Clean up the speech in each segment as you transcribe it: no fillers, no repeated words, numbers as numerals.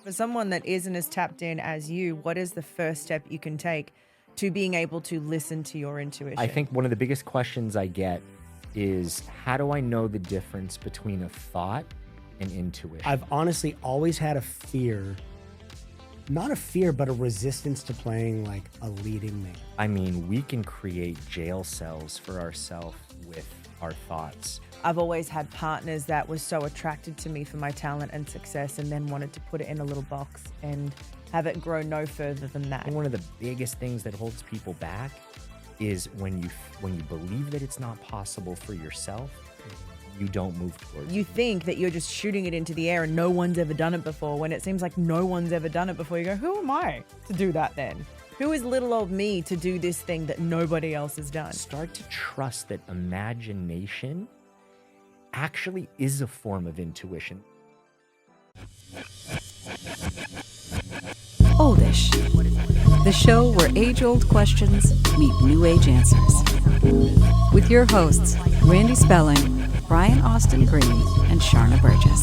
For someone that isn't as tapped in as you, what is the first step you can take to being able to listen to your intuition? I think one of the biggest questions I get is, how do I know the difference between a thought and intuition? I've honestly always had a fear, not a fear, but a resistance to playing like a leading man. I mean, we can create jail cells for ourselves with our thoughts. I've always had partners that were so attracted to me for my talent and success and then wanted to put it in a little box and have it grow no further than that. And one of the biggest things that holds people back is when you believe that it's not possible for yourself, you don't move towards You it. think that you're just shooting it into the air and no one's ever done it before, when it seems like no one's ever done it before. You go, who am I to do that then? Who is little old me to do this thing that nobody else has done? Start to trust that imagination actually is a form of intuition. Oldish, the show where age-old questions meet new-age answers. With your hosts, Randy Spelling, Brian Austin Green, and Sharna Burgess.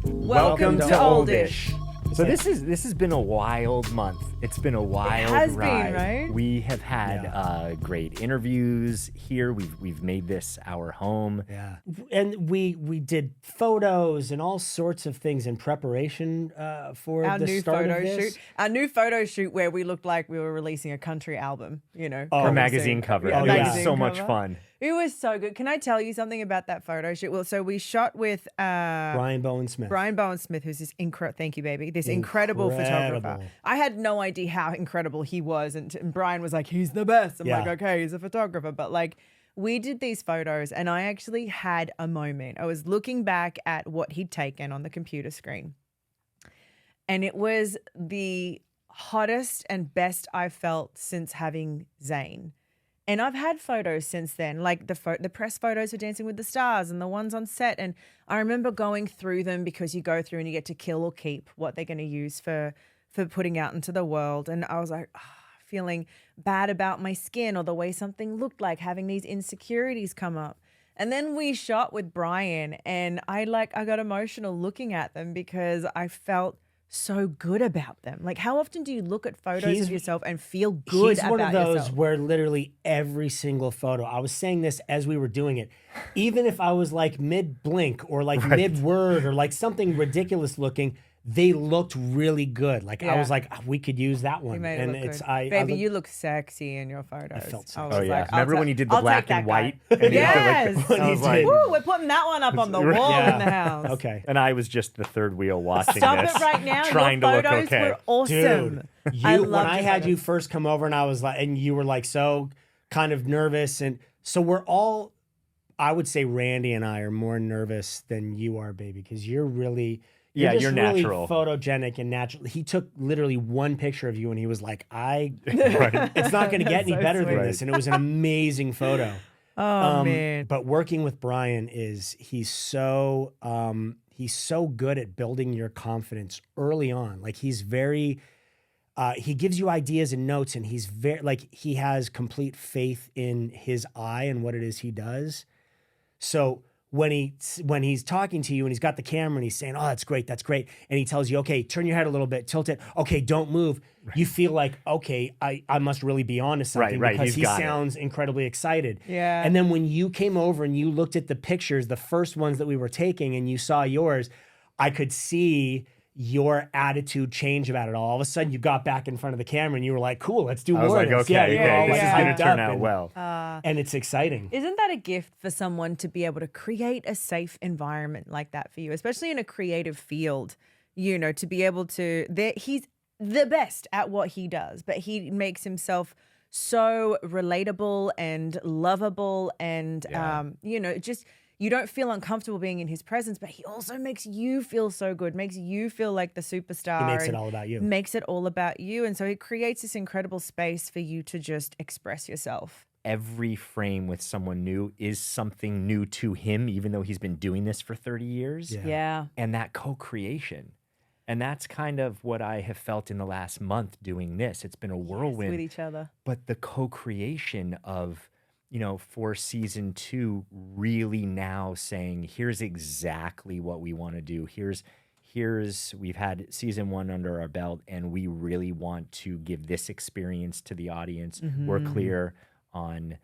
Welcome to Oldish. So this has been a wild month. It's been a wild has been, ride. right? We have had great interviews here. We've made this our home. Yeah, and we did photos and all sorts of things in preparation for Our the new start photo of this. shoot. Our new photo shoot where we looked like we were releasing a country album, you know. Oh, Our coming magazine soon. cover. Yeah, It was magazine so much cover. fun. It was so good. Can I tell you something about that photo shoot? Well, so we shot with Brian Bowen Smith. Brian Bowen Smith, who's this thank you, baby, this incredible photographer. Incredible. I had no idea how incredible he was, and Brian was like, he's the best. I'm Yeah. like, okay, he's a photographer, but like, we did these photos, and I actually had a moment. I was looking back at what he'd taken on the computer screen, and it was the hottest and best I've felt since having Zayn. And I've had photos since then, like the press photos for Dancing with the Stars and the ones on set. And I remember going through them because you go through and you get to kill or keep what they're going to use for putting out into the world. And I was like, feeling bad about my skin or the way something looked like, having these insecurities come up. And then we shot with Brian, and I got emotional looking at them because I felt so good about them. Like, how often do you look at photos of yourself and feel good He's about one of those yourself? where literally every single photo, I was saying this as we were doing it, even if I was like mid-blink or like mid-word or like something ridiculous looking, they looked really good. Like I Yeah. was like, we could use that one. You made it And look it's good. Baby, you look sexy in your photos. felt I sexy. was Oh yeah! like, Remember when you did the I'll black take that and guy. white? And you Yes. had, like, I was like, Woo, we're putting that one up on the wall Yeah. in the house. Okay. and I was just the third wheel watching Stop this, it right now. trying Your to look photos okay. were awesome. Dude, when loved I your had you photos. first come over and I was like, and you were like so kind of nervous. And so we're all, I would say Randy and I are more nervous than you are, baby, because you're really, Yeah, just you're really natural. photogenic and natural. He took literally one picture of you and he was like, Right. it's not going to get any So better than sweet. this. And it was an amazing photo. Oh, man. But working with Brian he's so good at building your confidence early on. Like he gives you ideas and notes, and he's very like he has complete faith in his eye and what it is he does. So when he's talking to you and he's got the camera and he's saying, "Oh, that's great," and he tells you, "Okay, turn your head a little bit, tilt it. Okay, don't move." Right. You feel like, okay, I must really be onto something Right, because he's he got it. sounds incredibly excited. Yeah. And then when you came over and you looked at the pictures, the first ones that we were taking, and you saw yours, I could see your attitude change about it all. All of a sudden, you got back in front of the camera and you were like, "Cool, let's do I more." was like, of this." okay, you were all, okay, this like, is going hyped to turn up out and- well. and it's exciting. Isn't that a gift for someone to be able to create a safe environment like that for you, especially in a creative field, you know, to be able to, he's the best at what he does, but he makes himself so relatable and lovable and, you know, just, you don't feel uncomfortable being in his presence, but he also makes you feel so good, makes you feel like the superstar. He makes it and all about you. Makes it all about you. And so he creates this incredible space for you to just express yourself. Every frame with someone new is something new to him, even though he's been doing this for 30 years. Yeah. Yeah. And that co-creation. And that's kind of what I have felt in the last month doing this. It's been a whirlwind. With each other. But the co-creation of, for season 2, really now saying, here's exactly what we want to do. We've had season 1 under our belt, and we really want to give this experience to the audience. We're clear on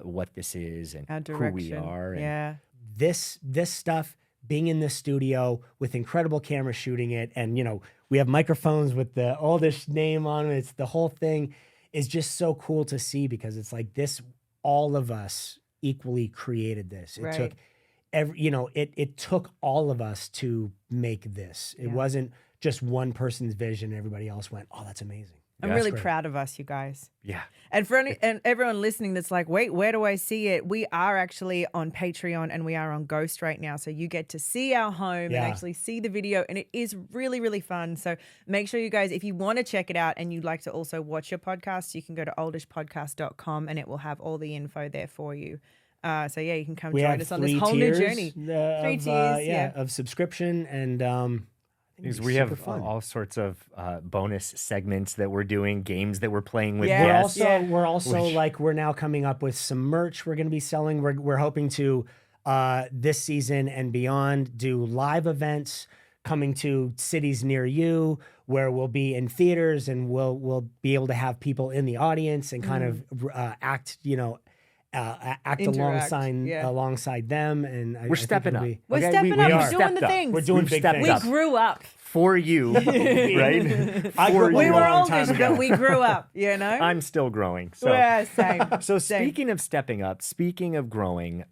what this is and Our who we direction. are. And Yeah. This stuff, being in the studio with incredible camera shooting it, and we have microphones with the Oldish name on it. It's the whole thing is just so cool to see, because it's like this, all of us equally created this. It took it took all of us to make this. It wasn't just one person's vision. Everybody else went, oh, that's amazing. I'm really proud of us, you guys. yeah. And for and everyone listening that's like, wait, where do I see it? We are actually on Patreon and we are on Ghost right now. So you get to see our home and actually see the video. And it is really, really fun. So make sure you guys, if you want to check it out and you'd like to also watch your podcast, you can go to oldishpodcast.com and it will have all the info there for you. So yeah, you can come join us on this whole new journey. 3 tiers, of subscription, and Because we have all sorts of bonus segments that we're doing, games that we're playing with Yeah. guests. we're also like, we're now coming up with some merch we're going to be selling. We're hoping to this season and beyond do live events coming to cities near you, where we'll be in theaters and we'll be able to have people in the audience and kind of act alongside them. And We're stepping up. We're Okay, stepping we up. are. We're doing the things. We're doing We've big stepped things. We up. grew up. For you, right? I grew up We a were long time oldish, ago. but we grew up, you know? I'm still growing. So, Yeah, same. so Same. speaking of stepping up, speaking of growing,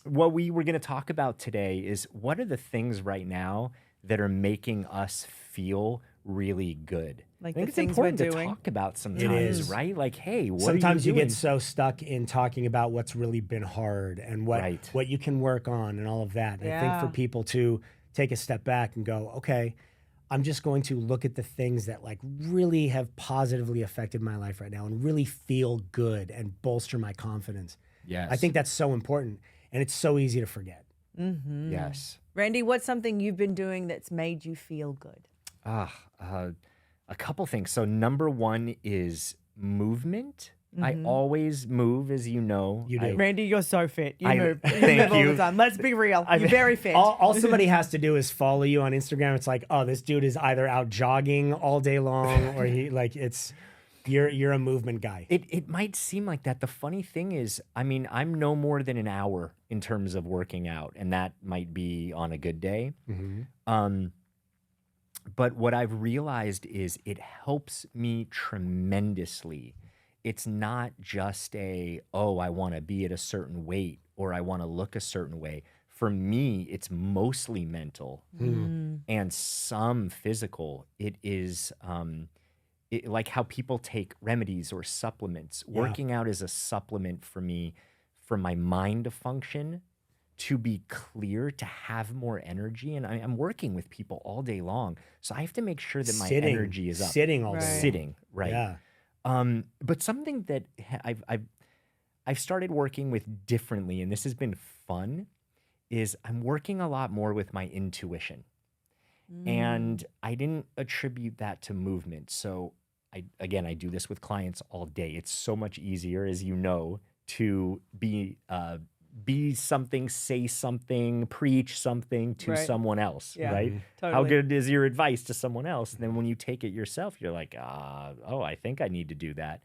what we were going to talk about today is, what are the things right now that are making us feel really good? Like I think the it's things we're important to doing. talk about sometimes, is. right? Like, hey, what Sometimes are you you doing? get so stuck in talking about what's really been hard and what you can work on and all of that. And I think for people to take a step back and go, okay, I'm just going to look at the things that like really have positively affected my life right now and really feel good and bolster my confidence. Yes. I think that's so important, and it's so easy to forget. Yes. Randy, what's something you've been doing that's made you feel good? A couple things. So number 1 is movement. I always move, as you know. You do. Randy, you're so fit. You move. thank move all you. the time. Let's be real. You're very fit. All somebody has to do is follow you on Instagram. It's like, oh, this dude is either out jogging all day long, or you're a movement guy. It might seem like that. The funny thing is, I mean, I'm no more than an hour in terms of working out, and that might be on a good day. But what I've realized is it helps me tremendously. It's not just I want to be at a certain weight or I want to look a certain way. For me, it's mostly mental and some physical. It is like how people take remedies or supplements. Yeah. Working out is a supplement for me, for my mind to function, to be clear, to have more energy. And I'm working with people all day long, so I have to make sure that my energy is up. Sitting all day. Sitting, right? Yeah. But something that I've started working with differently, and this has been fun, is I'm working a lot more with my intuition. And I didn't attribute that to movement. So I do this with clients all day. It's so much easier, as you know, to be something, say something, preach something to someone else, right? Totally. How good is your advice to someone else? And then when you take it yourself, you're like, I think I need to do that.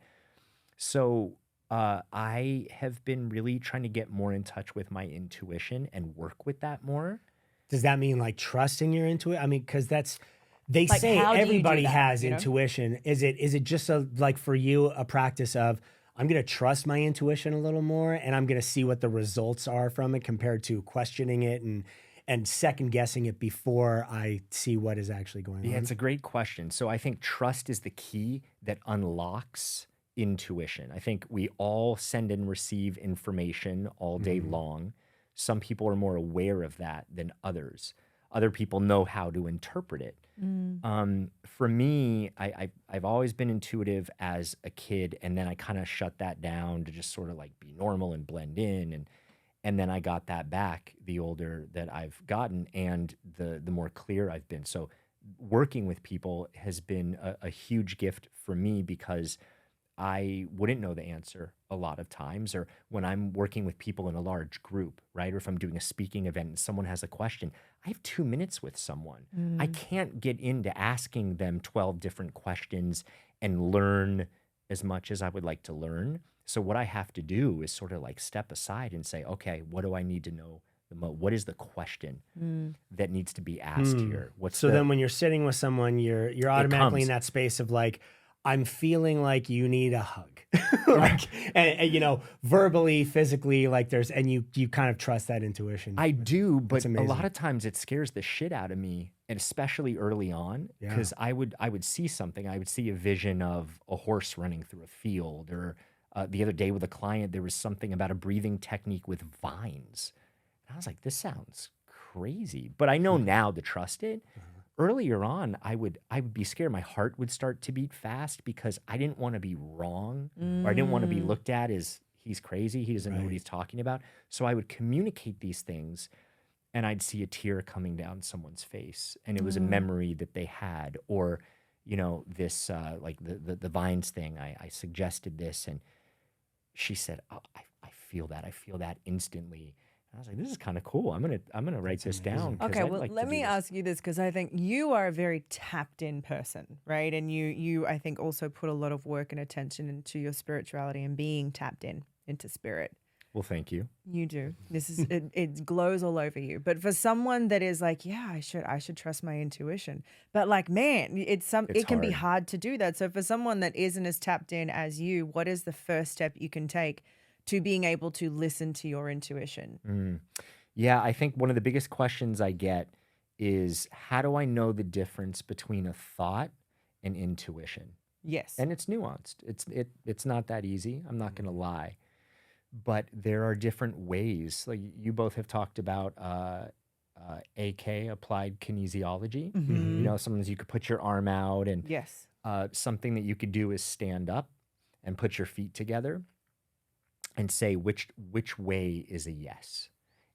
So I have been really trying to get more in touch with my intuition and work with that more. Does that mean like trusting your intuition? I mean, because they Like, say how do you do everybody that, has you know? intuition. Is it just like for you a practice of, I'm going to trust my intuition a little more and I'm going to see what the results are from it compared to questioning it and second guessing it before I see what is actually going on? Yeah, it's a great question. So I think trust is the key that unlocks intuition. I think we all send and receive information all day long. Some people are more aware of that than others. Other people know how to interpret it. For me, I've always been intuitive as a kid, and then I kind of shut that down to just sort of like be normal and blend in, and then I got that back the older that I've gotten and the more clear I've been. So working with people has been a huge gift for me because I wouldn't know the answer a lot of times, or when I'm working with people in a large group, right? Or if I'm doing a speaking event and someone has a question, I have 2 minutes with someone. I can't get into asking them 12 different questions and learn as much as I would like to learn. So what I have to do is sort of like step aside and say, okay, what do I need to know the most? What is the question that needs to be asked here? What's So then when you're sitting with someone, you're automatically in comes. that space of like, I'm feeling like you need a hug. Like, and you know, verbally, physically, like and you kind of trust that intuition. I do, but a amazing. lot of times it scares the shit out of me, and especially early on, because I would see something. I would see a vision of a horse running through a field, or the other day with a client, there was something about a breathing technique with vines. And I was like, this sounds crazy, but I know now to trust it. Earlier on, I would be scared. My heart would start to beat fast because I didn't want to be wrong, or I didn't want to be looked at as he's crazy. He doesn't know what he's talking about. So I would communicate these things, and I'd see a tear coming down someone's face, and it was a memory that they had, or you know, this like the vines thing. I suggested this, and she said, oh, I feel that. I feel that instantly. I was like, this is kind of cool. I'm gonna write this down. 'Cause Okay, I'd well, like to let do me this. ask you this, because I think you are a very tapped in person, right? And you I think also put a lot of work and attention into your spirituality and being tapped in into spirit. Well, thank you. You do. This is it glows all over you. But for someone that is like, yeah, I should trust my intuition. But like, man, it can be hard to do that. So for someone that isn't as tapped in as you, what is the first step you can take to being able to listen to your intuition? Yeah, I think one of the biggest questions I get is, how do I know the difference between a thought and intuition? Yes. And it's nuanced. It's not that easy. I'm not going to lie. But there are different ways. Like you both have talked about AK, applied kinesiology. You know, sometimes you could put your arm out, and Yes. something that you could do is stand up and put your feet together and say which way is a yes,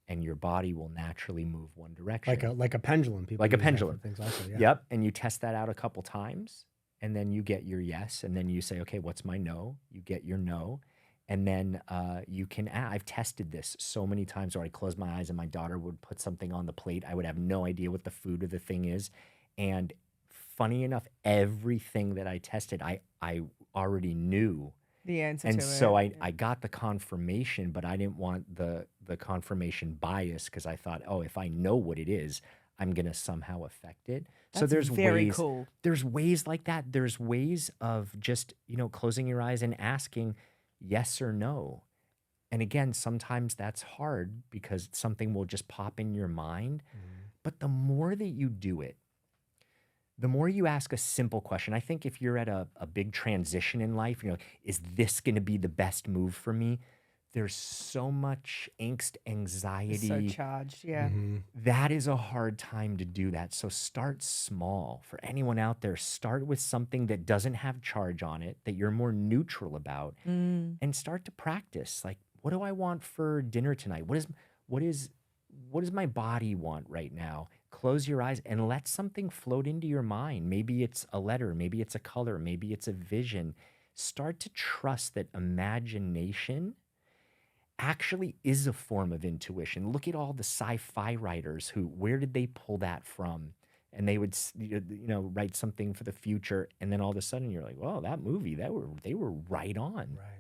and your body will naturally move one direction. like a pendulum. People Like a use that for pendulum. things also. Yeah. Yep. And you test that out a couple times, and then you get your yes, and then you say, okay, what's my no? You get your no. And then you can I've tested this so many times where I close my eyes and my daughter would put something on the plate. I would have no idea what the food or the thing is. And funny enough, everything that I tested, I already knew. The answer And to so it. I got the confirmation, but I didn't want the confirmation bias, because I thought, oh, if I know what it is, I'm going to somehow affect it. So That's there's very ways, cool. There's ways like that. There's ways of just, you know, closing your eyes and asking yes or no. And again, sometimes that's hard because something will just pop in your mind. But the more that you do it, the more you ask a simple question. I think if you're at a big transition in life, you know, is this going to be the best move for me? There's so much angst, anxiety. So charged. Yeah. That is a hard time to do that. So start small. For anyone out there, start with something that doesn't have charge on it, that you're more neutral about, and start to practice. Like, what do I want for dinner tonight? What does my body want right now? Close your eyes and let something float into your mind. Maybe it's a letter, maybe it's a color, maybe it's a vision. Start to trust that imagination actually is a form of intuition. Look at all the sci-fi writers where did they pull that from? And they would, you know, write something for the future, and then all of a sudden you're like, well, that movie, they were right on. Right.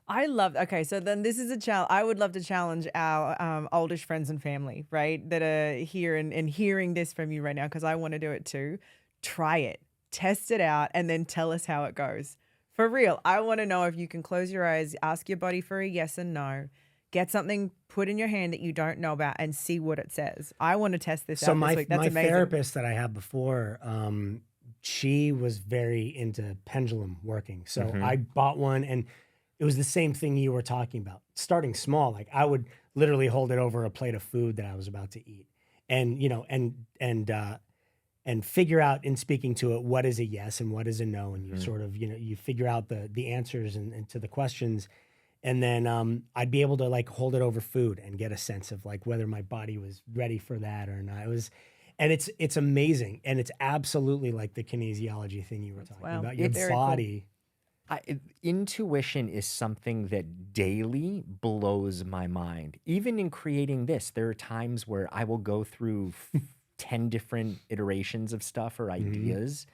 I love. Okay, so then this is a challenge. I would love to challenge our oldish friends and family, right, that are here and hearing this from you right now, because I want to do it too. Try it, test it out, and then tell us how it goes. For real, I want to know if you can close your eyes, ask your body for a yes and no, get something put in your hand that you don't know about, and see what it says. I want to test this out this week. That's my amazing. therapist that I had before, she was very into pendulum working. So I bought one, and it was the same thing you were talking about. Starting small, like I would literally hold it over a plate of food that I was about to eat, and you know, and figure out in speaking to it what is a yes and what is a no, and you sort of, you know, you figure out the answers and to the questions, and then I'd be able to like hold it over food and get a sense of like whether my body was ready for that or not. It was. And it's amazing, and it's absolutely like the kinesiology thing you were talking Wow. about. Your It's very cool. body Intuition is something that daily blows my mind. Even in creating this, there are times where I will go through 10 different iterations of stuff or ideas.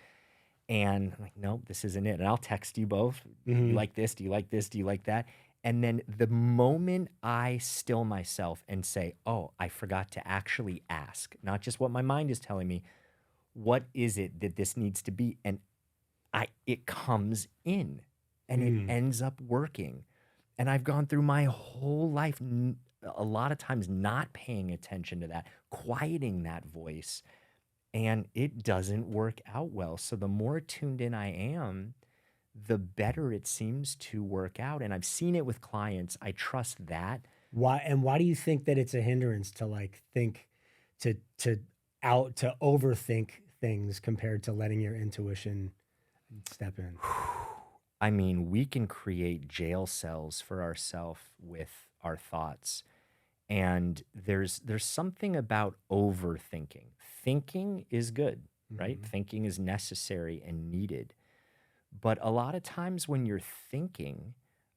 And I'm like, nope, this isn't it. And I'll text you both. Do you like this? Do you like this? Do you like that? And then the moment I still myself and say, oh, I forgot to actually ask, not just what my mind is telling me, what is it that this needs to be? And it comes in and it ends up working. And I've gone through my whole life, a lot of times not paying attention to that, quieting that voice, and it doesn't work out well. So the more tuned in I am, the better it seems to work out. And I've seen it with clients. I trust that. Why do you think that it's a hindrance to like think to overthink things compared to letting your intuition step in? I mean, we can create jail cells for ourselves with our thoughts. And there's something about overthinking. Thinking is good, right? Thinking is necessary and needed. But a lot of times when you're thinking,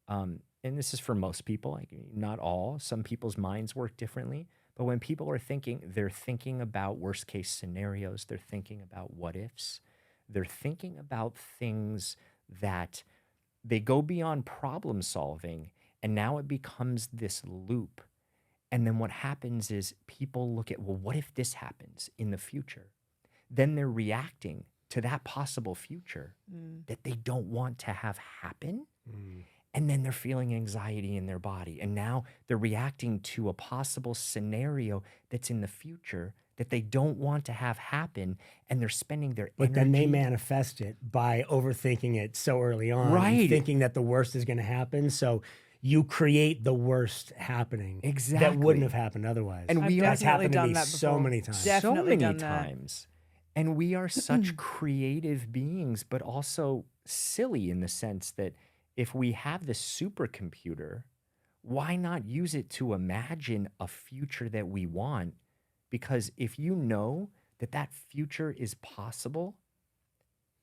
and this is for most people, like not all, some people's minds work differently. But when people are thinking, they're thinking about worst case scenarios. They're thinking about what ifs. They're thinking about things that they go beyond problem solving. And now it becomes this loop. And then what happens is people look at, well, what if this happens in the future? Then they're reacting to that possible future that they don't want to have happen. And then they're feeling anxiety in their body. And now they're reacting to a possible scenario that's in the future that they don't want to have happen. And they're spending their But energy. then they manifest it by overthinking it so early on. Right. Thinking that the worst is going to happen. So you create the worst happening. Exactly. That wouldn't have happened otherwise. And we That's definitely happened to done me that so before. many times. Definitely so many done that. times. And we are such creative beings, but also silly in the sense that if we have this supercomputer, why not use it to imagine a future that we want? Because if you know that that future is possible,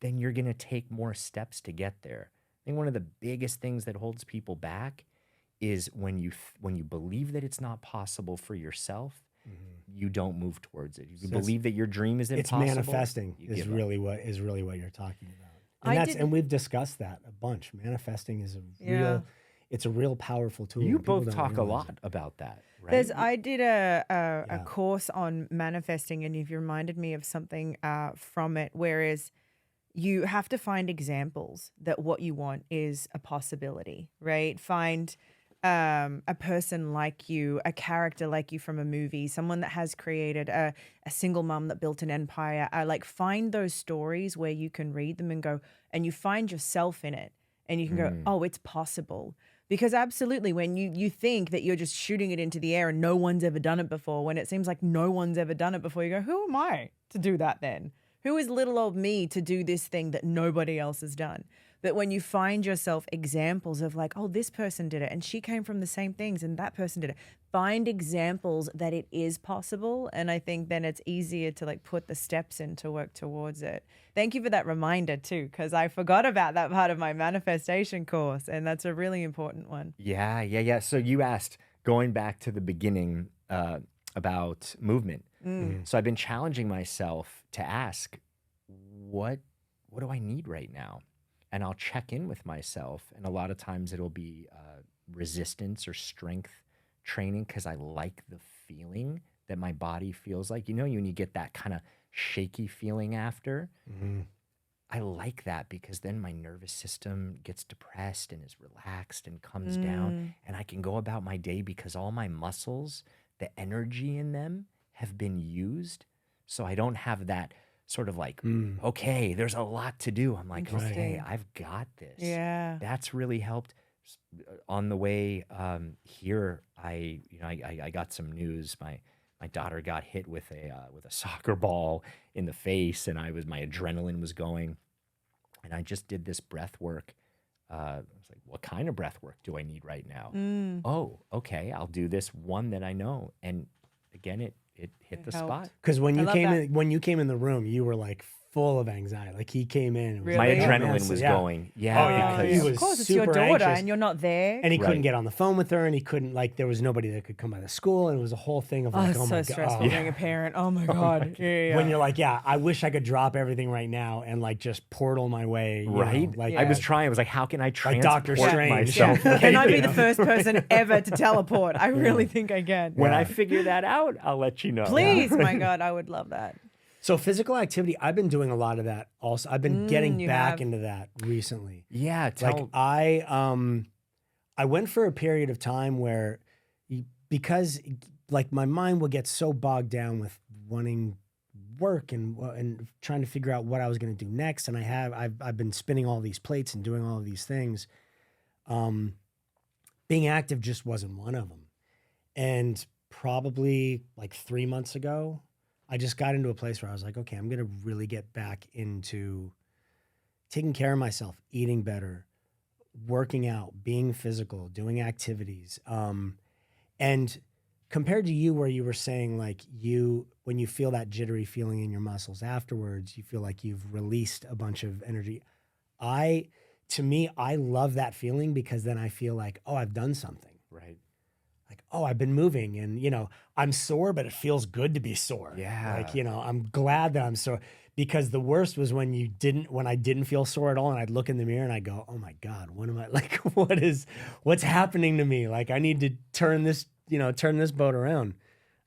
then you're going to take more steps to get there. I think one of the biggest things that holds people back is when you believe that it's not possible for yourself, you don't move towards it. If you believe that your dream is impossible, It's manifesting you is give up. really what you're talking about. I And did- and we've discussed that a bunch. Manifesting is it's a real powerful tool. You and people both don't talk a realize lot about that, right? I did a Yeah. course on manifesting, and you've reminded me of something from it, whereas you have to find examples that what you want is a possibility, right? Find a person like you, a character like you from a movie, someone that has created a single mom that built an empire. Like find those stories where you can read them and go, and you find yourself in it, and you can go, oh, it's possible. Because absolutely, when you think that you're just shooting it into the air and no one's ever done it before, when it seems like no one's ever done it before, you go, who am I to do that then? Who is little old me to do this thing that nobody else has done? But when you find yourself examples of like, oh, this person did it and she came from the same things and that person did it, find examples that it is possible. And I think then it's easier to like put the steps in to work towards it. Thank you for that reminder too, because I forgot about that part of my manifestation course. And that's a really important one. Yeah. So you asked, going back to the beginning, about movement. So I've been challenging myself to ask, what do I need right now? And I'll check in with myself. And a lot of times it'll be resistance or strength training because I like the feeling that my body feels like. You know, when you get that kind of shaky feeling after, I like that because then my nervous system gets depressed and is relaxed and comes down. And I can go about my day because all my muscles, the energy in them have been used. So I don't have that sort of like, okay, there's a lot to do. I'm like, okay, Interesting. I've got this. Yeah. That's really helped. On the way here, I got some news. My daughter got hit with a soccer ball in the face, and my adrenaline was going. And I just did this breath work. I was like, what kind of breath work do I need right now? Oh, okay, I'll do this one that I know. And again, it hit the helped. spot. Because when I you love came that. in, when you came in the room, you were like full of anxiety. Like he came in. And was My Really? like, "Oh, man," adrenaline so, was yeah. going. Yeah, Oh, yeah, because he of was course, it's your super daughter, anxious. and you're not there. And he couldn't Right. get on the phone with her, and he couldn't, like, there was nobody that could come by the school, and it was a whole thing of Oh, like, it's oh so my stressful god. being a parent. Oh my god. Yeah. When you're like, yeah, I wish I could drop everything right now and like just portal my way, you know, right. like I was Yeah. trying. I was like, how can I like Doctor transport Strange. myself? Yeah. Can I be You the know? first person ever to teleport? I really think I can. When I Yeah. figure that out, I'll let you know. Please, my God, I would love that. So physical activity, I've been doing a lot of that. Also, I've been getting you back have. into that recently. Yeah. Like I went for a period of time where, because like my mind would get so bogged down with wanting work and trying to figure out what I was going to do next, and I've been spinning all these plates and doing all of these things. Being active just wasn't one of them. And probably like 3 months ago, I just got into a place where I was like, okay, I'm going to really get back into taking care of myself, eating better, working out, being physical, doing activities. And compared to you, where you were saying like when you feel that jittery feeling in your muscles afterwards, you feel like you've released a bunch of energy. To me, I love that feeling, because then I feel like, oh, I've done something. Right. Like, oh, I've been moving, and, you know, I'm sore, but it feels good to be sore. Yeah. Like, you know, I'm glad that I'm sore, because the worst was when I didn't feel sore at all, and I'd look in the mirror and I'd go, oh my God, what am I, like, what's happening to me? Like, I need to turn this boat around.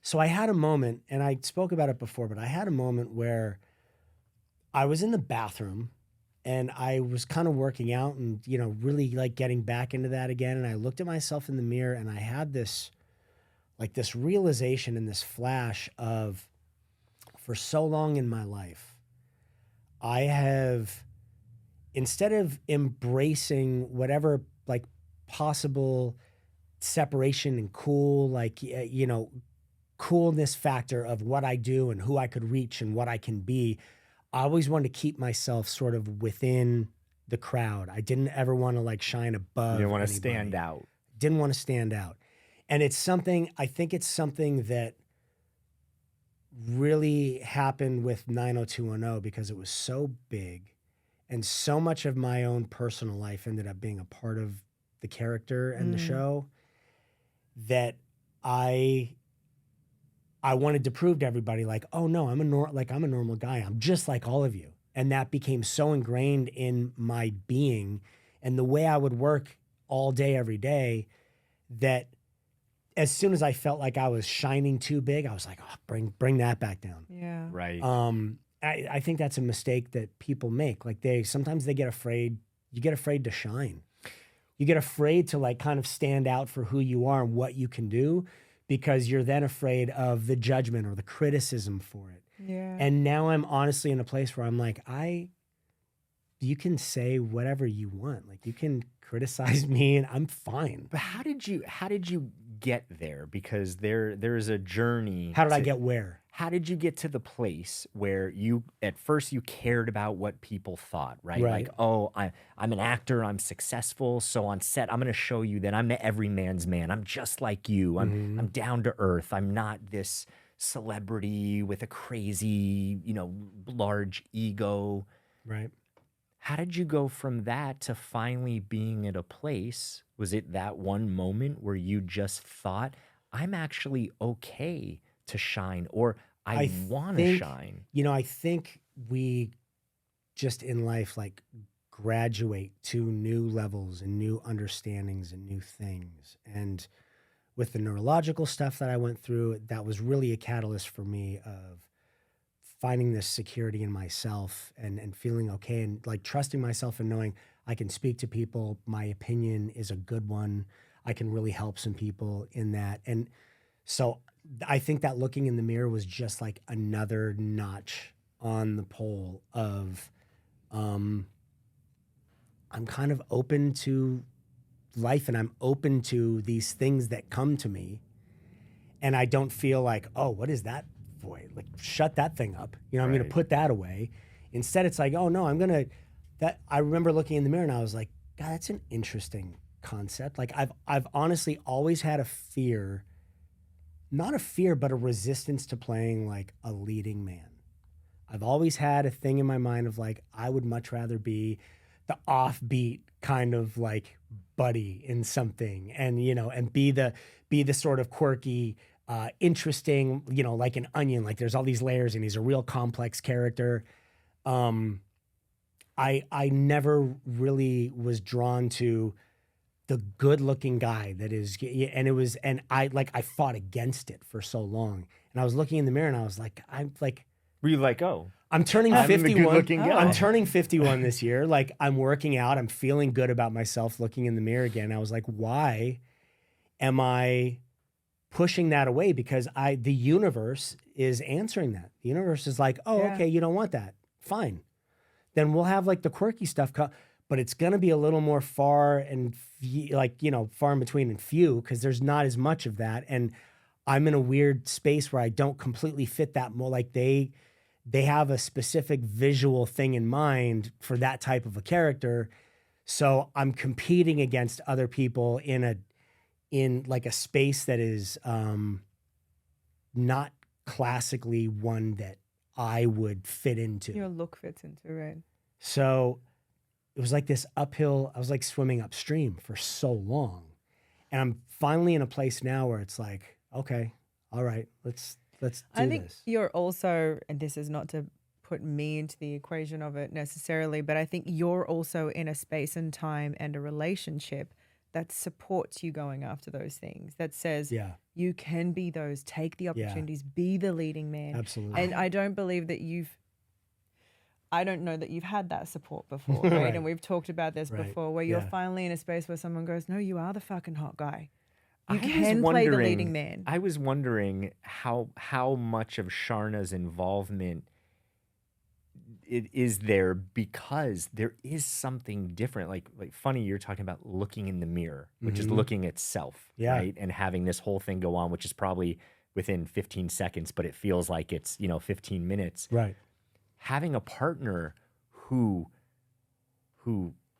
So I had a moment, and I spoke about it before, but I had a moment where I was in the bathroom and I was kind of working out and, you know, really like getting back into that again. And I looked at myself in the mirror, and I had this realization and this flash of, for so long in my life, I have, instead of embracing whatever like possible separation and cool, like, you know, coolness factor of what I do and who I could reach and what I can be, I always wanted to keep myself sort of within the crowd. I didn't ever want to like shine above. You don't want to anybody. stand out. Didn't want to stand out. And I think it's something that really happened with 90210, because it was so big, and so much of my own personal life ended up being a part of the character and the show, that I wanted to prove to everybody, like, oh no, I'm a normal guy. I'm just like all of you. And that became so ingrained in my being and the way I would work all day, every day, that as soon as I felt like I was shining too big, I was like, oh, bring that back down. Yeah. Right. I think that's a mistake that people make. Like sometimes they get afraid. You get afraid to shine. You get afraid to like kind of stand out for who you are and what you can do, because you're then afraid of the judgment or the criticism for it. Yeah. And now I'm honestly in a place where I'm like, you can say whatever you want. Like, you can criticize me and I'm fine. But how did you get there? Because there's a journey. How did I get where? How did you get to the place where at first you cared about what people thought, right? Right. Like, oh, I'm an actor, I'm successful, so on set I'm going to show you that I'm every man's man. I'm just like you. I'm down to earth. I'm not this celebrity with a crazy, large ego. Right. How did you go from that to finally being at a place? Was it that one moment where you just thought, I'm actually okay to shine, or I want to shine? I think we just in life like graduate to new levels and new understandings and new things. And with the neurological stuff that I went through, that was really a catalyst for me of finding this security in myself and feeling okay and like trusting myself and knowing I can speak to people. My opinion is a good one. I can really help some people in that. And so I think that looking in the mirror was just like another notch on the pole of I'm kind of open to life and I'm open to these things that come to me. And I don't feel like, oh, what is that void? Like, shut that thing up. I'm going to Right. put that away. Instead, it's like, oh no, I remember looking in the mirror and I was like, God, that's an interesting concept. Like I've honestly always had a fear, not a fear, but a resistance to playing like a leading man. I've always had a thing in my mind of like, I would much rather be the offbeat kind of like buddy in something, and and be the sort of quirky, interesting, like an onion. Like there's all these layers, and he's a real complex character. Um, I never really was drawn to the good-looking guy that is, and I fought against it for so long, and I was looking in the mirror, and I was like, Were you like, oh, I'm turning I'm the 51. good-looking guy. I'm turning 51 this year. Like I'm working out. I'm feeling good about myself looking in the mirror again. I was like, why am I pushing that away? Because the universe is answering that. The universe is like, oh, okay, you don't want that. Fine. Then we'll have like the quirky stuff, but it's going to be a little more far and far in between and few, because there's not as much of that. And I'm in a weird space where I don't completely fit that mold. Like they have a specific visual thing in mind for that type of a character. So I'm competing against other people in like a space that is not classically one that I would fit into. Your look fits into, right? So it was like this uphill. I was like swimming upstream for so long. And I'm finally in a place now where it's like, okay, all right, let's do I think this. you're also, and this is not to put me into the equation of it necessarily, but I think you're also in a space and time and a relationship that supports you going after those things, that says you can be those, take the opportunities, be the leading man. Absolutely. And I don't believe that I don't know that you've had that support before, right? Right. And we've talked about this Right. before, where you're Yeah. finally in a space where someone goes, no, you are the fucking hot guy. You I was can play the wondering- leading man. I was wondering how much of Sharna's involvement it is there, because there is something different. Like funny, you're talking about looking in the mirror, which is looking at self, right? And having this whole thing go on, which is probably within 15 seconds, but it feels like it's 15 minutes. Right. Having a partner who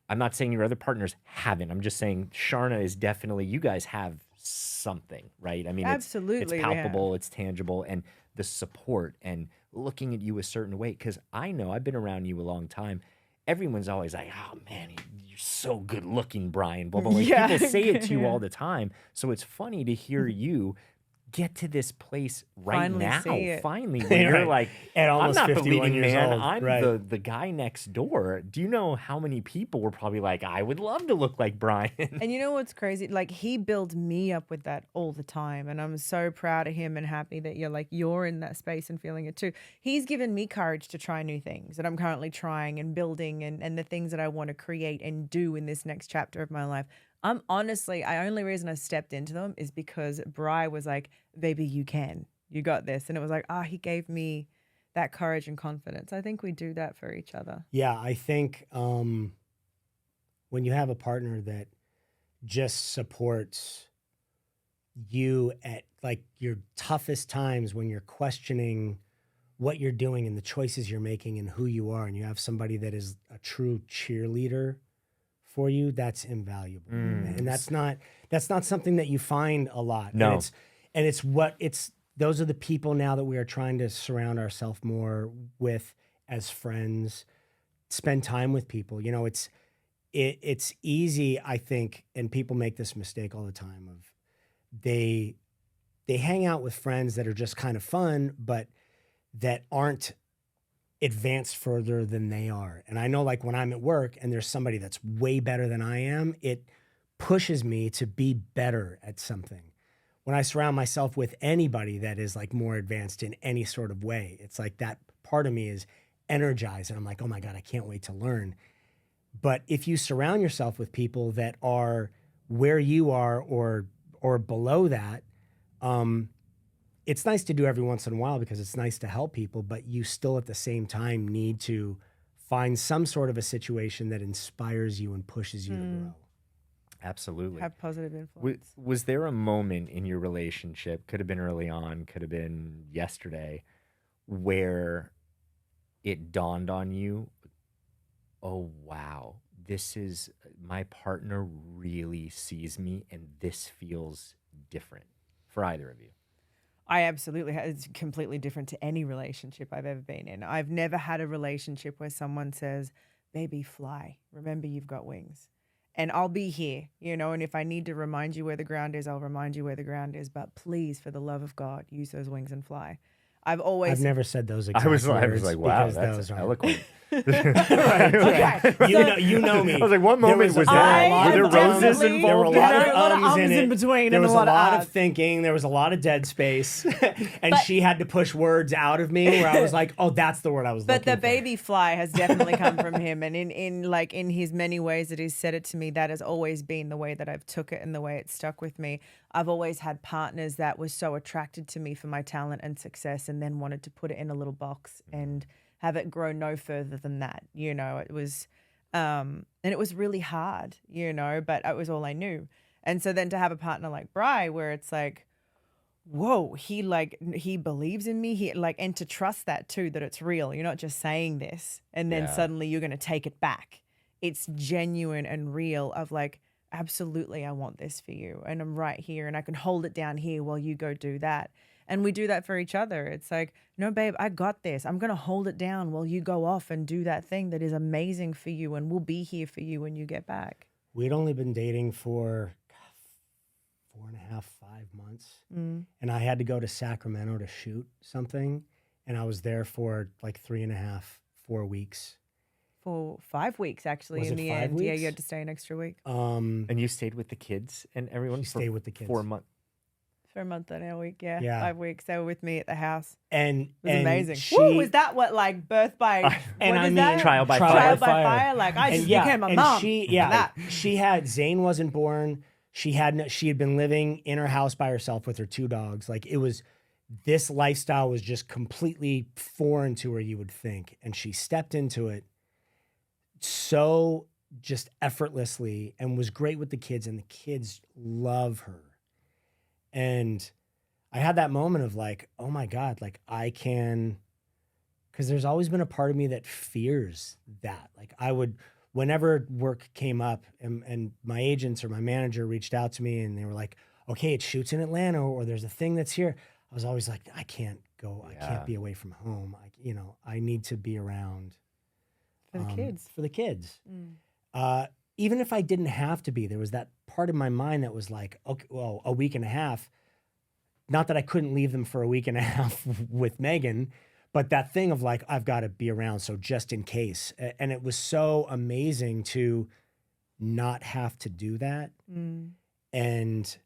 I'm not saying your other partners haven't. I'm just saying Sharna is definitely, you guys have something, right? I mean, Absolutely, it's we palpable, it's tangible, and the support and looking at you a certain way. Because I know I've been around you a long time. Everyone's always like, oh man, you're so good looking, Brian. Blah, blah, blah. Yeah. People say it to you Yeah. all the time. So it's funny to hear you get to this place right Finally now. see it. Finally, when you're Right. like, At I'm almost not the 51 leading years man. old. I'm Right. the guy next door. Do you know how many people were probably like, I would love to look like Brian? And you know what's crazy? Like, he builds me up with that all the time. And I'm so proud of him and happy that you're in that space and feeling it too. He's given me courage to try new things that I'm currently trying and building, and the things that I want to create and do in this next chapter of my life. I'm honestly, the only reason I stepped into them is because Bri was like, baby, you can. You got this. And it was like, he gave me that courage and confidence. I think we do that for each other. Yeah, I think when you have a partner that just supports you at like your toughest times, when you're questioning what you're doing and the choices you're making and who you are, and you have somebody that is a true cheerleader for you, that's invaluable. And that's not something that you find a lot. No. And it's those are the people now that we are trying to surround ourselves more with as friends, spend time with people. It's easy, I think, and people make this mistake all the time of they hang out with friends that are just kind of fun, but that aren't advanced further than they are. And I know, like, when I'm at work and there's somebody that's way better than I am, it pushes me to be better at something. When I surround myself with anybody that is like more advanced in any sort of way, it's like that part of me is energized and I'm like, oh my God, I can't wait to learn. But if you surround yourself with people that are where you are or below that, it's nice to do every once in a while because it's nice to help people, but you still at the same time need to find some sort of a situation that inspires you and pushes you to grow. Absolutely. Have positive influence. Was there a moment in your relationship, could have been early on, could have been yesterday, where it dawned on you, oh, wow, this is, my partner really sees me and this feels different for either of you? I absolutely it's completely different to any relationship I've ever been in. I've never had a relationship where someone says, "Baby, fly. Remember you've got wings." And I'll be here, and if I need to remind you where the ground is, I'll remind you where the ground is, but please, for the love of God, use those wings and fly. I've never said those exact I was words like, wow, because that's those aren't- eloquent. Okay. You know me. I was like, what moment was that? Were there roses definitely- There were a involved? lot There of were a lot of ums ums in between There and was a a lot of lot of ahs. thinking. There was a lot of dead space, and she had to push words out of me where I was like, "Oh, that's the word I was But looking the for." baby fly has definitely come from him, and in his many ways that he's said it to me, that has always been the way that I've took it and the way it stuck with me. I've always had partners that was so attracted to me for my talent and success, and then wanted to put it in a little box and have it grow no further than that. It was, and it was really hard, but it was all I knew. And so then to have a partner like Bri, where it's like, whoa, he believes in me. And to trust that too, that it's real. You're not just saying this and then Yeah. suddenly you're going to take it back. It's genuine and real of like, absolutely, I want this for you. And I'm right here and I can hold it down here while you go do that. And we do that for each other. It's like, no, babe, I got this. I'm going to hold it down while you go off and do that thing that is amazing for you. And we'll be here for you when you get back. We'd only been dating for 4.5, 5 months. And I had to go to Sacramento to shoot something. And I was there for like 3.5, 4 weeks. For 5 weeks, actually, Was in it the 5 end. Yeah, weeks? you had to stay an extra week. And you stayed with the kids and everyone She stayed with the kids. 4 months. For a month and a week, yeah. Yeah. 5 weeks. They were with me at the house. And It was and amazing. She, Woo, was that what, like, birth by, and what I is mean, that? Trial by Trial fire. by fire. Like, I just became a and mom. She, for yeah, that. she had Zane wasn't born. She had been living in her house by herself with her 2 dogs. Like this lifestyle was just completely foreign to her, you would think. And she stepped into it so just effortlessly and was great with the kids, and the kids love her. And I had that moment of like, oh my God, like I can, because there's always been a part of me that fears that. Like I would, whenever work came up and my agents or my manager reached out to me and they were like, okay, it shoots in Atlanta or there's a thing that's here. I was always like, I can't go. I can't be away from home. I need to be around. For the kids. For the kids. Even if I didn't have to be, there was that part of my mind that was like, okay, well, a week and a half. Not that I couldn't leave them for a week and a half with Megan, but that thing of like, I've got to be around. So just in case. And it was so amazing to not have to do that. And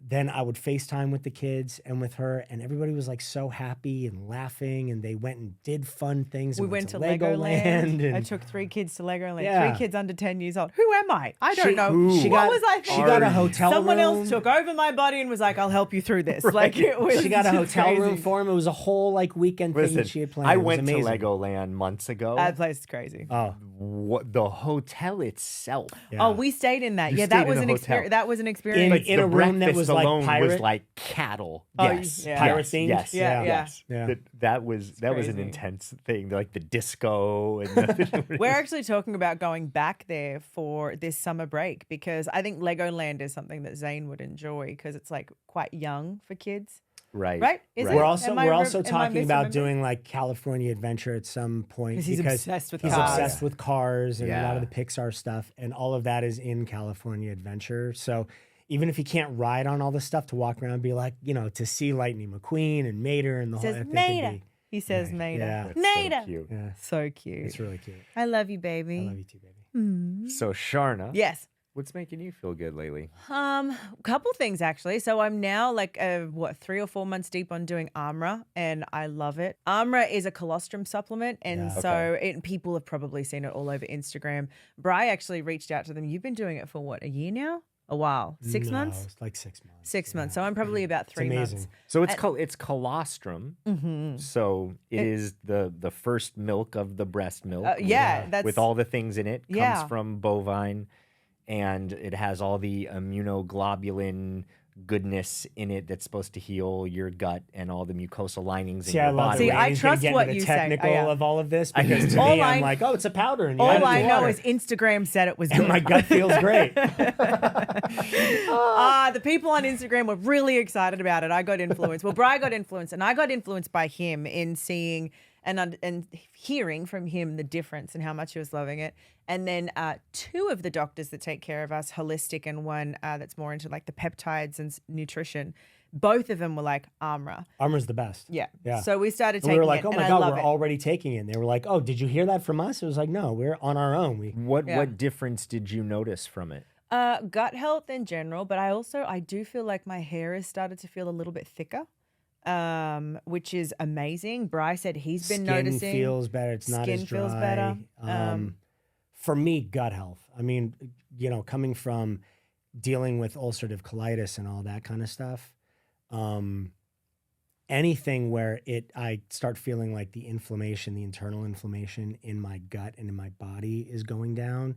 then I would FaceTime with the kids and with her, and everybody was like so happy and laughing, and they went and did fun things. We and went to Legoland. I took 3 kids to Legoland. Yeah. 3 kids under 10 years old. Who am I? I don't know. She What got- was I thinking? She got a hotel Someone room. else took over my body and was like, I'll help you through this. Like it was She got a just hotel room crazy. for him. It was a whole like weekend thing Listen, that she had planned. I It was went to amazing. Legoland months ago. That place is crazy. What the hotel itself. Yeah. Oh, we stayed in that. You yeah, stayed that in was a an hotel. experience. That was an experience. In a room that breakfast was like alone pirate? was like cattle. Oh, Yes, yeah. Pirate yes, themed? Yes, Yeah, yeah. yes. Yeah. That was an crazy. intense thing. Like the disco and the, We're actually talking about going back there for this summer break because I think Legoland is something that Zane would enjoy because it's like quite young for kids. right. Right? Is it? We're also Am I we're re- also am I talking about misremembering? doing like California Adventure at some point 'Cause he's obsessed with he's cars. obsessed with cars and a lot Yeah. of the Pixar stuff, and all of that is in California Adventure. So even if he can't ride on all this stuff, to walk around and be like, to see Lightning McQueen and Mater and the He whole. says I think it'd Mater. be- He says Yeah. Mater. Yeah. That's Mater. so cute. Yeah, So cute. it's really cute. I love you, baby. I love you too, baby. So Sharna, Yes. what's making you feel good lately? Couple things actually. So I'm now like 3 or 4 months deep on doing Armra, and I love it. Armra is a colostrum supplement, and Yeah. so people have probably seen it all over Instagram. Bri actually reached out to them. You've been doing it for what, a year now? A while? 6 No, months? it's like 6 months. 6 months. Yeah. So I'm probably about 3 amazing. months. So it's colostrum. So it is the first milk of the breast milk. Yeah, that's with all the things in it. Yeah. Comes from bovine, and it has all the immunoglobulin goodness in it that's supposed to heal your gut and all the mucosal linings in See, I your love body. it. See, I Randy's trust gonna get what into you the say. technical Yeah. of all of this because to All me, I'm I- like, oh, it's a powder. And you add All it I to know water. is Instagram said it was and good. my gut feels great. The people on Instagram were really excited about it. I got influenced. Well, Brian got influenced, and I got influenced by him in seeing and hearing from him the difference and how much he was loving it. And then two of the doctors that take care of us, holistic, and one that's more into like the peptides and nutrition, both of them were like, Amra. Armor's the best. Yeah. Yeah. So we started And taking we were like, it, oh and my I God, love we're it. already taking it. And they were like, oh, did you hear that from us? It was like, no, we're on our own. What difference did you notice from it? Gut health in general, but I do feel like my hair has started to feel a little bit thicker, which is amazing. Bri said he's been noticing. Skin feels better. It's not as Skin dry. feels better. For me, gut health. I mean, coming from dealing with ulcerative colitis and all that kind of stuff, anything where I start feeling like the inflammation, the internal inflammation in my gut and in my body is going down,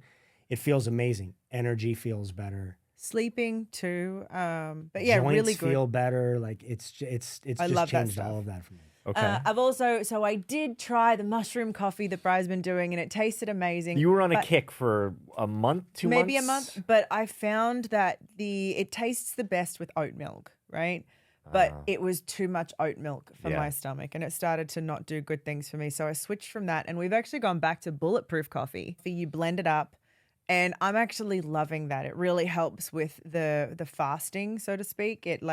it feels amazing. Energy feels better. Sleeping too. But yeah, Joints really good. feel better. Like it's I just love that changed stuff. all of that for me. Okay. I did try the mushroom coffee that Bri's been doing, and it tasted amazing. You were on a but- kick for a month, 2 months? maybe a month, but I found that it tastes the best with oat milk, right? But it was too much oat milk for Yeah. my stomach, and it started to not do good things for me. So I switched from that, and we've actually gone back to bulletproof coffee. You blend it up, and I'm actually loving that. It really helps with the fasting, so to speak. It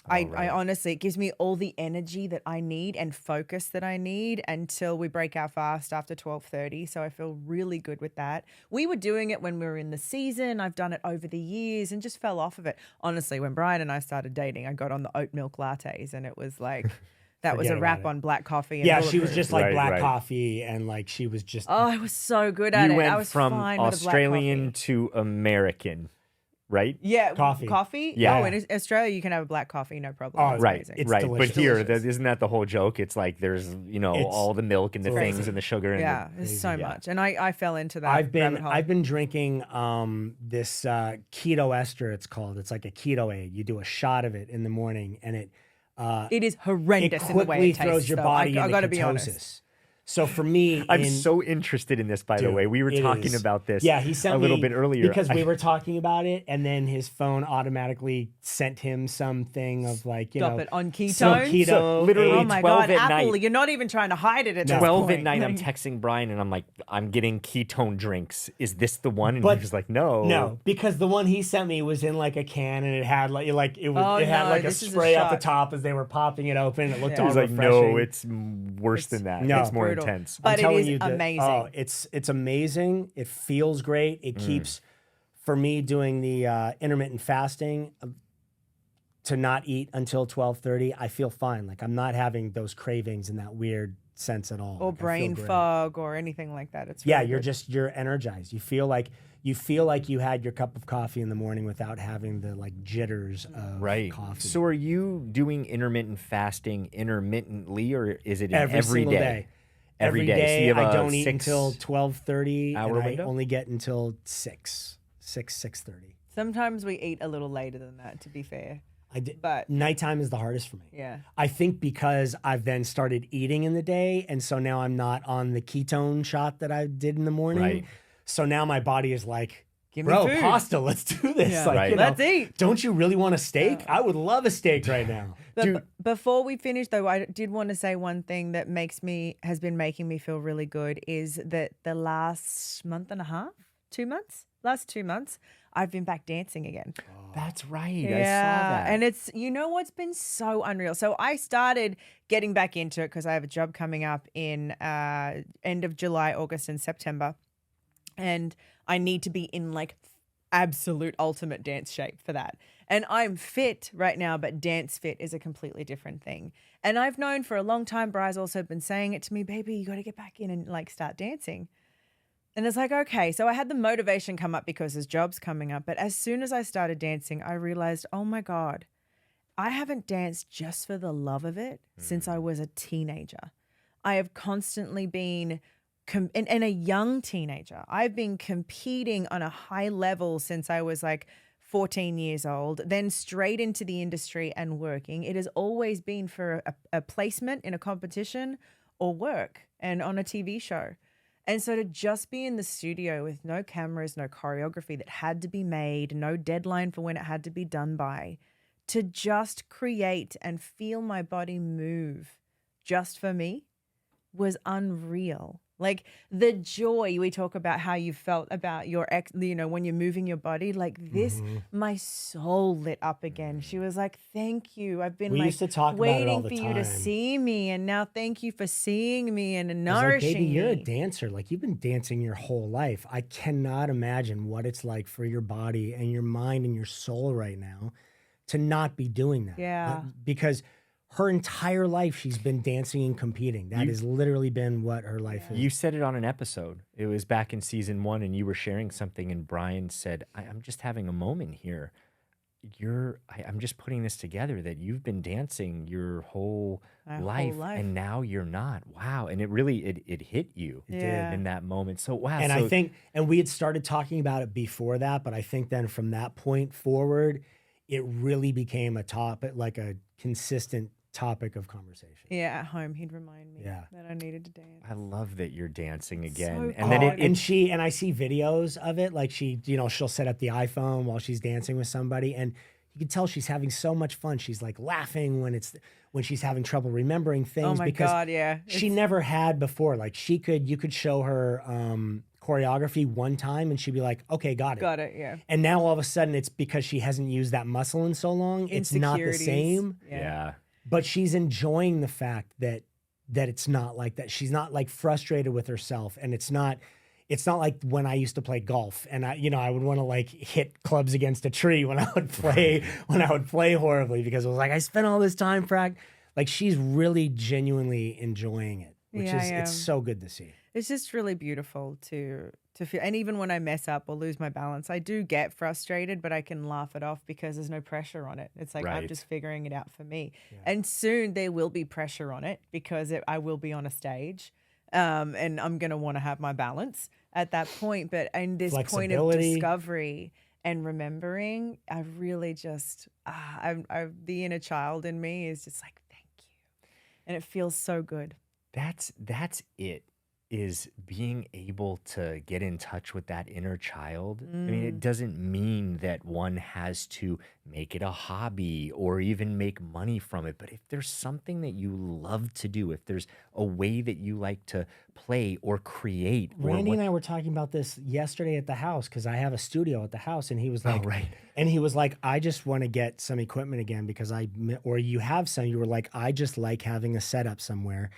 I honestly, it gives me all the energy that I need and focus that I need until we break our fast after 12:30. So I feel really good with that. We were doing it when we were in the season. I've done it over the years and just fell off of it. Honestly, when Brian and I started dating, I got on the oat milk lattes, and it was like, that was Forget a about wrap it. on black coffee. And Yeah, she was bulletproof. just like Right, black right. coffee, and like she was just. Oh, I was so good at You it. I went was from fine with a black Australian coffee. to American, right? Yeah, Coffee. Coffee? Yeah. Oh, in Australia, you can have a black coffee, no problem. Oh, It's Right, amazing. It's right. delicious. But here, Delicious. isn't that the whole joke? It's like there's, all the milk and the Crazy. things and the sugar. And Yeah, there's so yeah. much. And I fell into that I've been rabbit hole. I've been drinking this keto ester. It's called. It's like a keto aid. You do a shot of it in the morning, and it It is horrendous in the way quickly it tastes. throws your though. body I into gotta be ketosis. honest. So for me, I'm so interested in this, by the Dude, way. We were it talking is. about this Yeah, he sent a little me- bit earlier. because we were talking about it, and then his phone automatically sent him something of like, Stop it on some ketones. keto. So, literally Oh aid. my 12 God, at Apple, night. you're not even trying to hide it at this 12 point. at night, I'm texting Brian, and I'm like, I'm getting ketone drinks. Is this the one? And But- he was like, no. No, because the one he sent me was in like a can, and it had like it was Oh, it had no, like a this is a spray off the shot. top as they were popping it open. It looked Yeah. He all was like, refreshing. no, it's worse than that. No. It's more Brutal. intense. But it telling is you that- amazing. Oh, it's amazing. It feels great. It keeps, for me, doing the intermittent fasting to not eat until 12:30. I feel fine. Like I'm not having those cravings in that weird sense at all. Or Like, I feel brain great. fog or anything like that. It's Yeah, really good. you're energized. You feel like you had your cup of coffee in the morning without having the like jitters of Right. coffee. So are you doing intermittent fasting intermittently, or is it every single day. Every day. So you have I a don't eat 6 until 12:30, hour and window? I only get until 6:30. Sometimes we eat a little later than that, to be fair. But Nighttime is the hardest for me. yeah. I think because I've then started eating in the day, and so now I'm not on the ketone shot that I did in the morning. Right. So now my body is like, Give me bro, food." pasta, let's do this. Yeah. Like, Right. Let's eat. Don't you really want a steak? I would love a steak right now. But Dude. before we finish, though, I did want to say one thing that has been making me feel really good is that the last month and a half, 2 months, last 2 months, I've been back dancing again. That's right. I saw that. And it's, what's been so unreal. So I started getting back into it because I have a job coming up in end of July, August, and September. And I need to be in like absolute ultimate dance shape for that. And I'm fit right now, but dance fit is a completely different thing. And I've known for a long time, Bry's also been saying it to me, baby, you got to get back in and like start dancing. And it's like, okay, so I had the motivation come up because his job's coming up. But as soon as I started dancing, I realized, oh my God, I haven't danced just for the love of it since I was a teenager. I have constantly been, and a young teenager, I've been competing on a high level since I was like 14 years old, then straight into the industry and working. It has always been for a placement in a competition or work and on a TV show. And so to just be in the studio with no cameras, no choreography that had to be made, no deadline for when it had to be done by, to just create and feel my body move just for me was unreal. Like the joy we talk about, how you felt about your ex, when you're moving your body like this, my soul lit up again. She was like, thank you. I've been We used to talk about it waiting all the for you to time. see me. And now thank you for seeing me and I was nourishing like, baby, you're a me. dancer. Like you've been dancing your whole life. I cannot imagine what it's like for your body and your mind and your soul right now to not be doing that. Yeah. Because her entire life she's been dancing and competing. That has literally been what her life is. You said it on an episode. It was back in season 1, and you were sharing something, and Brian said, I'm just having a moment here. I'm just putting this together that you've been dancing your whole life, and now you're not. Wow. And it really, it hit you in that moment. So, wow. And I think, and we had started talking about it before that, but I think then from that point forward, it really became a topic, like a consistent topic of conversation. Yeah, at home he'd remind me Yeah. that I needed to dance. I love that you're dancing again. So And then and I see videos of it, like she'll set up the iPhone while she's dancing with somebody, and you can tell she's having so much fun. She's like laughing when she's having trouble remembering things. Oh my because God, yeah. she never had before. Like you could show her choreography one time and she'd be like, okay, got it. Got it, yeah. And now all of a sudden it's because she hasn't used that muscle in so long. It's not the same. yeah. But she's enjoying the fact that it's not like that. She's not like frustrated with herself, and it's not like when I used to play golf and I would want to like hit clubs against a tree when I would play horribly because it was like I spent all this time practicing. Like she's really genuinely enjoying it, which it's so good to see. It's just really beautiful to feel. And even when I mess up or lose my balance, I do get frustrated, but I can laugh it off because there's no pressure on it. It's like I'm just figuring it out for me. Yeah. And soon there will be pressure on it because I will be on a stage and I'm going to want to have my balance at that point. But in this point of discovery and remembering, I really just, the inner child in me is just like, thank you. And it feels so good. That's it. Is being able to get in touch with that inner child. I mean, it doesn't mean that one has to make it a hobby or even make money from it. But if there's something that you love to do, if there's a way that you like to play or create. Randy and I were talking about this yesterday at the house because I have a studio at the house, and he was like, and he was like, I just want to get some equipment again because you have some, you were like, I just like having a setup somewhere.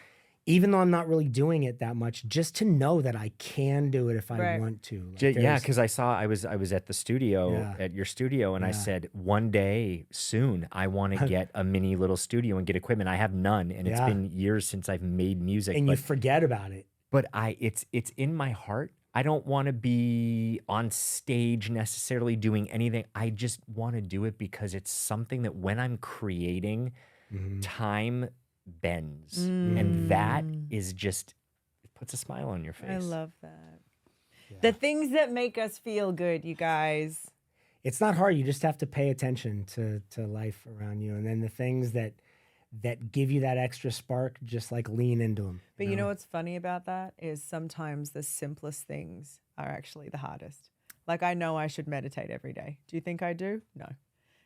Even though I'm not really doing it that much, just to know that I can do it if I want to. Like because I was at the studio, at your studio, and I said, one day soon, I want to get a mini little studio and get equipment. I have none, and it's been years since I've made music. And you forget about it. But it's in my heart. I don't want to be on stage necessarily doing anything. I just want to do it because it's something that when I'm creating, time bends, and that is just, it puts a smile on your face. I love that. The things that make us feel good, you guys. It's not hard. You just have to pay attention to life around you, and then the things that give you that extra spark, just like lean into them. But you know what's funny about that is sometimes the simplest things are actually the hardest. Like I know I should meditate every day. Do you think I do? No.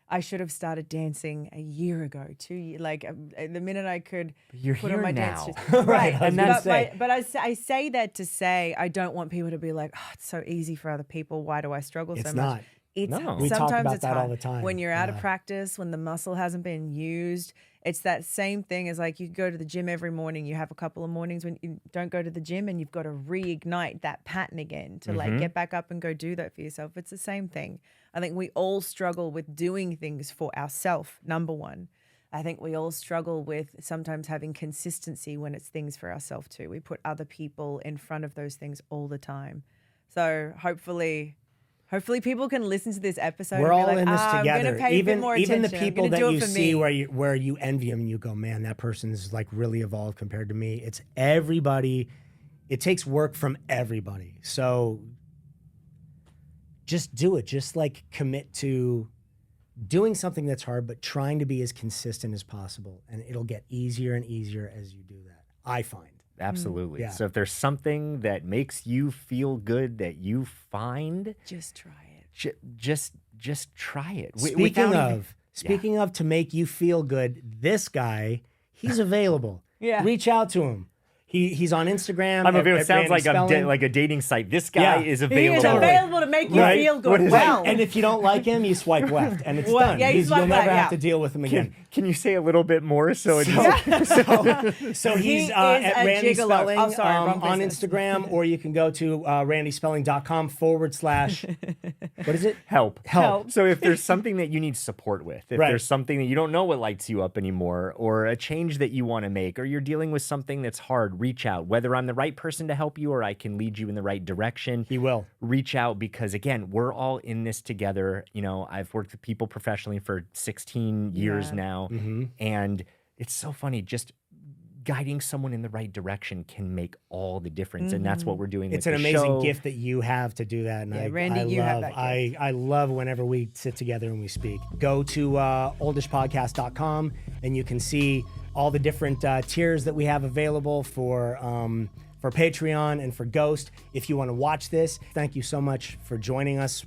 I should have started dancing a year ago, 2 years. Like the minute I could put on my dance shoes. Right. And but I say that to say I don't want people to be like, oh, it's so easy for other people. Why do I struggle so much? It's not. It's We talk sometimes about it's that hard. all the time. When you're out of practice, when the muscle hasn't been used, it's that same thing as like you go to the gym every morning. You have a couple of mornings when you don't go to the gym and you've got to reignite that pattern again to like get back up and go do that for yourself. It's the same thing. I think we all struggle with doing things for ourselves, number one. I think we all struggle with sometimes having consistency when it's things for ourselves too. We put other people in front of those things all the time. So hopefully people can listen to this episode. We're and be all like, in this together. I'm gonna pay a bit more even the attention. people that you see me. where you envy them and you go, man, that person's like really evolved compared to me. It's everybody. It takes work from everybody. So just do it. Just like commit to doing something that's hard, but trying to be as consistent as possible. And it'll get easier and easier as you do that, I find. Absolutely. Yeah. So if there's something that makes you feel good that you find, Just try it. just try it. Speaking of to make you feel good, this guy, he's available. Yeah. Reach out to him. He's on Instagram. I'm available. at Sounds like Randy like a dating site. This guy Yeah. is He available. is available to make you Right. feel What good. is Wow. And if you don't like him, you swipe left, and it's Well, done. yeah, you You'll swipe never left, have yeah. to deal with him again. Can you say a little bit more? So it's So He he's is at a Randy gigolo. Spelling Oh, sorry, wrong on business. Instagram, or you can go to randyspelling.com / what is it? help. Help. So if there's something that you need support with, if Right. there's something that you don't know what lights you up anymore, or a change that you want to make, or you're dealing with something that's hard, reach out. Whether I'm the right person to help you or I can lead you in the right direction, He will. reach out, because again, we're all in this together. You know, I've worked with people professionally for 16 years Yeah. now, Mm-hmm. and it's so funny. Just guiding someone in the right direction can make all the difference, and that's what we're doing. It's with an the amazing show. gift that you have to do that. And Yeah, I, Randy, I you love, have that gift. I love whenever we sit together and we speak. Go to oldishpodcast.com and you can see all the different tiers that we have available for Patreon and for Ghost. If you want to watch this, thank you so much for joining us.